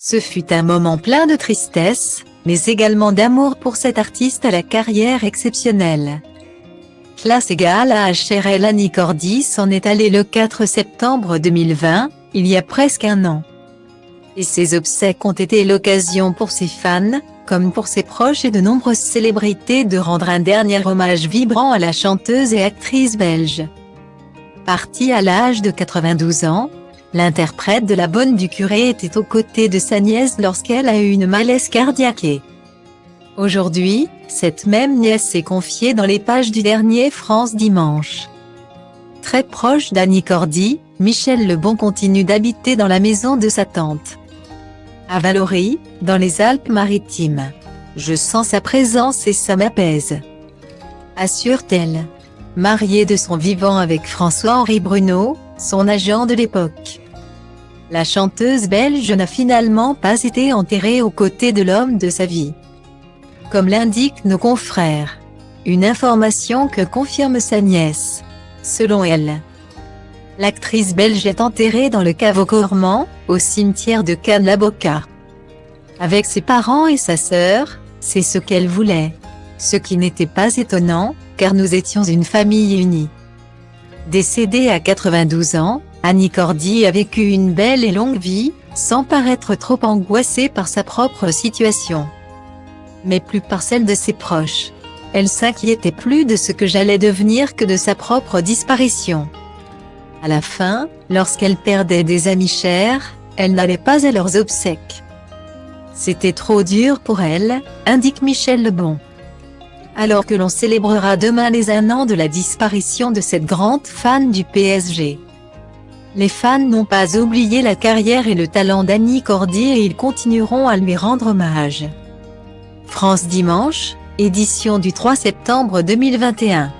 Ce fut un moment plein de tristesse, mais également d'amour pour cette artiste à la carrière exceptionnelle. Classe égale à HRL. Annie Cordy s'en est allée le 4 septembre 2020, il y a presque un an. Et ses obsèques ont été l'occasion pour ses fans, comme pour ses proches et de nombreuses célébrités de rendre un dernier hommage vibrant à la chanteuse et actrice belge. Partie à l'âge de 92 ans, l'interprète de La Bonne du Curé était aux côtés de sa nièce lorsqu'elle a eu une malaise cardiaque et aujourd'hui, cette même nièce s'est confiée dans les pages du dernier France Dimanche. Très proche d'Annie Cordy, Michel Lebon continue d'habiter dans la maison de sa tante à Vallauris, dans les Alpes-Maritimes. Je sens sa présence et ça m'apaise, assure-t-elle. Mariée de son vivant avec François-Henri Bruno, son agent de l'époque, la chanteuse belge n'a finalement pas été enterrée aux côtés de l'homme de sa vie, comme l'indiquent nos confrères. Une information que confirme sa nièce. Selon elle, l'actrice belge est enterrée dans le caveau Cormand, au cimetière de Cannes-la-Boca. Avec ses parents et sa sœur, c'est ce qu'elle voulait. Ce qui n'était pas étonnant, car nous étions une famille unie. Décédée à 92 ans, Annie Cordy a vécu une belle et longue vie, sans paraître trop angoissée par sa propre situation, mais plus par celle de ses proches. Elle s'inquiétait plus de ce que j'allais devenir que de sa propre disparition. À la fin, lorsqu'elle perdait des amis chers, elle n'allait pas à leurs obsèques. C'était trop dur pour elle, indique Michel Lebon. Alors que l'on célébrera demain les 1 an de la disparition de cette grande fan du PSG. Les fans n'ont pas oublié la carrière et le talent d'Annie Cordy et ils continueront à lui rendre hommage. France Dimanche, édition du 3 septembre 2021.